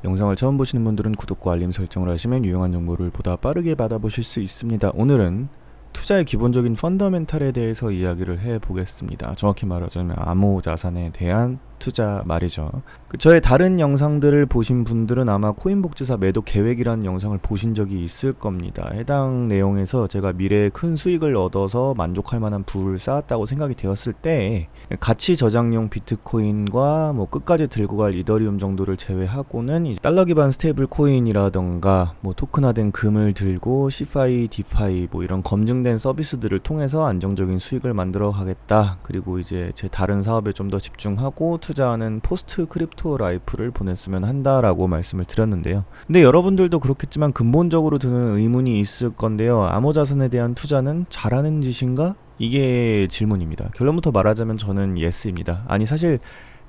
영상을 처음 보시는 분들은 구독과 알림 설정을 하시면 유용한 정보를 보다 빠르게 받아보실 수 있습니다. 오늘은 투자의 기본적인 펀더멘탈에 대해서 이야기를 해보겠습니다. 정확히 말하자면 암호자산에 대한 투자 말이죠. 저의 다른 영상들을 보신 분들은 아마 코인복지사 매도 계획이라는 영상을 보신 적이 있을 겁니다. 해당 내용에서 제가 미래에 큰 수익을 얻어서 만족할 만한 부를 쌓았다고 생각이 되었을 때 가치 저장용 비트코인과 뭐 끝까지 들고 갈 이더리움 정도를 제외하고는 이제 달러 기반 스테이블 코인이라던가 뭐 토큰화된 금을 들고 시파이, 디파이 뭐 이런 검증된 서비스들을 통해서 안정적인 수익을 만들어 가겠다. 그리고 이제 제 다른 사업에 좀 더 집중하고 투자하는 포스트 크립토 라이프를 보냈으면 한다라고 말씀을 드렸는데요. 근데 여러분들도 그렇겠지만 근본적으로 드는 의문이 있을 건데요. 암호자산에 대한 투자는 잘하는 짓인가? 이게 질문입니다. 결론부터 말하자면 저는 예스입니다. 아니 사실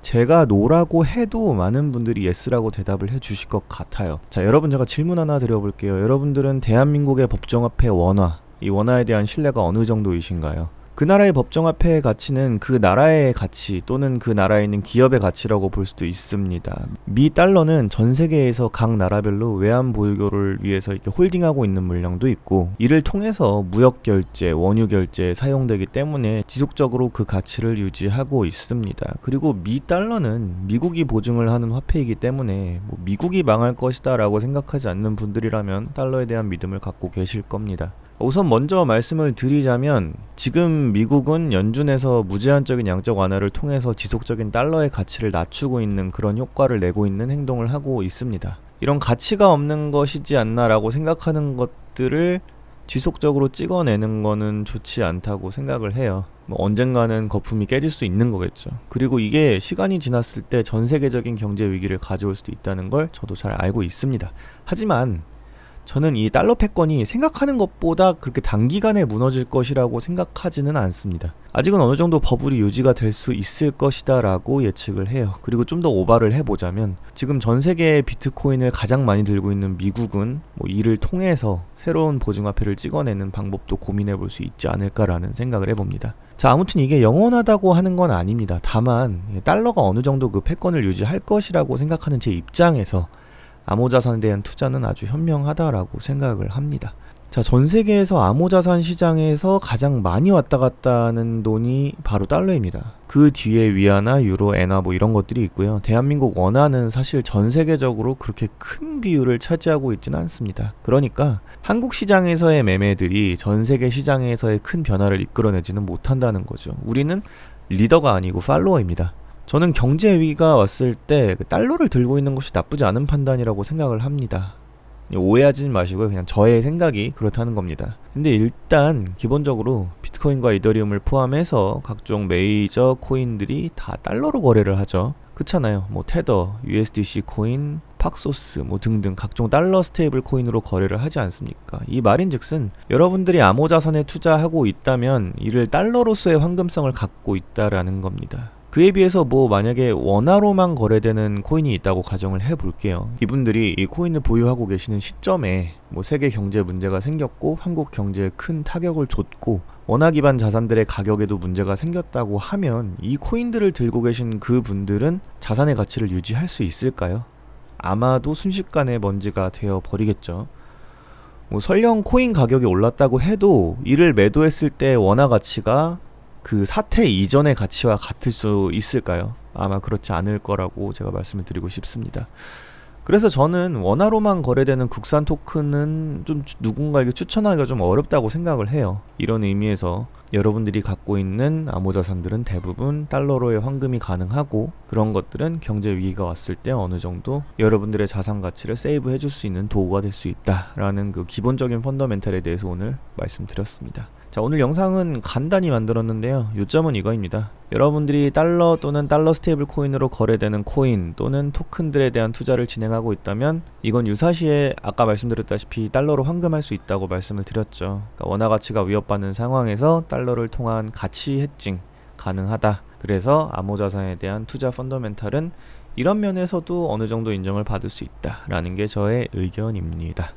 제가 노라고 해도 많은 분들이 예스라고 대답을 해주실 것 같아요. 자, 여러분 제가 질문 하나 드려볼게요. 여러분들은 대한민국의 법정화폐 원화, 이 원화에 대한 신뢰가 어느 정도이신가요? 그 나라의 법정화폐의 가치는 그 나라의 가치 또는 그 나라에 있는 기업의 가치라고 볼 수도 있습니다. 미 달러는 전 세계에서 각 나라별로 외환 보유고를 위해서 이렇게 홀딩하고 있는 물량도 있고 이를 통해서 무역 결제, 원유 결제에 사용되기 때문에 지속적으로 그 가치를 유지하고 있습니다. 그리고 미 달러는 미국이 보증을 하는 화폐이기 때문에 뭐 미국이 망할 것이다 라고 생각하지 않는 분들이라면 달러에 대한 믿음을 갖고 계실 겁니다. 우선 먼저 말씀을 드리자면 지금 미국은 연준에서 무제한적인 양적 완화를 통해서 지속적인 달러의 가치를 낮추고 있는 그런 효과를 내고 있는 행동을 하고 있습니다. 이런 가치가 없는 것이지 않나라고 생각하는 것들을 지속적으로 찍어내는 거는 좋지 않다고 생각을 해요. 뭐 언젠가는 거품이 깨질 수 있는 거겠죠. 그리고 이게 시간이 지났을 때 전 세계적인 경제 위기를 가져올 수도 있다는 걸 저도 잘 알고 있습니다. 하지만 저는 이 달러 패권이 생각하는 것보다 그렇게 단기간에 무너질 것이라고 생각하지는 않습니다. 아직은 어느 정도 버블이 유지가 될 수 있을 것이다 라고 예측을 해요. 그리고 좀 더 오바를 해보자면 지금 전 세계의 비트코인을 가장 많이 들고 있는 미국은 뭐 이를 통해서 새로운 보증화폐를 찍어내는 방법도 고민해 볼 수 있지 않을까라는 생각을 해봅니다. 자, 아무튼 이게 영원하다고 하는 건 아닙니다. 다만 달러가 어느 정도 그 패권을 유지할 것이라고 생각하는 제 입장에서 암호자산에 대한 투자는 아주 현명하다라고 생각을 합니다. 자, 전 세계에서 암호자산 시장에서 가장 많이 왔다 갔다 하는 돈이 바로 달러입니다. 그 뒤에 위안화, 유로, 엔화 뭐 이런 것들이 있고요. 대한민국 원화는 사실 전 세계적으로 그렇게 큰 비율을 차지하고 있지는 않습니다. 그러니까 한국 시장에서의 매매들이 전 세계 시장에서의 큰 변화를 이끌어내지는 못한다는 거죠. 우리는 리더가 아니고 팔로워입니다. 저는 경제 위기가 왔을 때 달러를 들고 있는 것이 나쁘지 않은 판단이라고 생각을 합니다. 오해하지 마시고요. 그냥 저의 생각이 그렇다는 겁니다. 근데 일단 기본적으로 비트코인과 이더리움을 포함해서 각종 메이저 코인들이 다 달러로 거래를 하죠. 그렇잖아요. 뭐 테더, USDC 코인, 팍소스 뭐 등등 각종 달러 스테이블 코인으로 거래를 하지 않습니까? 이 말인즉슨 여러분들이 암호자산에 투자하고 있다면 이를 달러로서의 황금성을 갖고 있다라는 겁니다. 그에 비해서 뭐 만약에 원화로만 거래되는 코인이 있다고 가정을 해볼게요. 이분들이 이 코인을 보유하고 계시는 시점에 뭐 세계 경제 문제가 생겼고 한국 경제에 큰 타격을 줬고 원화 기반 자산들의 가격에도 문제가 생겼다고 하면 이 코인들을 들고 계신 그 분들은 자산의 가치를 유지할 수 있을까요? 아마도 순식간에 먼지가 되어 버리겠죠. 뭐 설령 코인 가격이 올랐다고 해도 이를 매도했을 때 원화 가치가 그 사태 이전의 가치와 같을 수 있을까요? 아마 그렇지 않을 거라고 제가 말씀을 드리고 싶습니다. 그래서 저는 원화로만 거래되는 국산 토큰은 좀 누군가에게 추천하기가 좀 어렵다고 생각을 해요. 이런 의미에서 여러분들이 갖고 있는 암호자산들은 대부분 달러로의 환금이 가능하고 그런 것들은 경제 위기가 왔을 때 어느 정도 여러분들의 자산 가치를 세이브 해줄 수 있는 도구가 될 수 있다라는 그 기본적인 펀더멘탈에 대해서 오늘 말씀드렸습니다. 자, 오늘 영상은 간단히 만들었는데요. 요점은 이거입니다. 여러분들이 달러 또는 달러 스테이블 코인으로 거래되는 코인 또는 토큰들에 대한 투자를 진행하고 있다면 이건 유사시에 아까 말씀드렸다시피 달러로 환금할 수 있다고 말씀을 드렸죠. 그러니까 원화 가치가 위협받는 상황에서 달러를 통한 가치 해칭 가능하다. 그래서 암호자산에 대한 투자 펀더멘탈은 이런 면에서도 어느 정도 인정을 받을 수 있다라는 게 저의 의견입니다.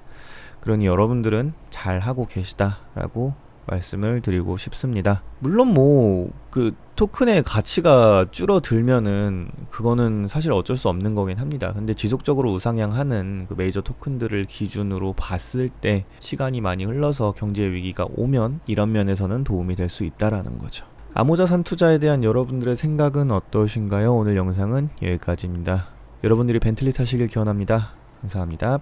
그러니 여러분들은 잘 하고 계시다라고 말씀을 드리고 싶습니다. 물론 뭐 그 토큰의 가치가 줄어들면은 그거는 사실 어쩔 수 없는 거긴 합니다. 근데 지속적으로 우상향하는 그 메이저 토큰들을 기준으로 봤을 때 시간이 많이 흘러서 경제 위기가 오면 이런 면에서는 도움이 될 수 있다라는 거죠. 암호자산 투자에 대한 여러분들의 생각은 어떠신가요? 오늘 영상은 여기까지입니다. 여러분들이 벤틀리 타시길 기원합니다. 감사합니다.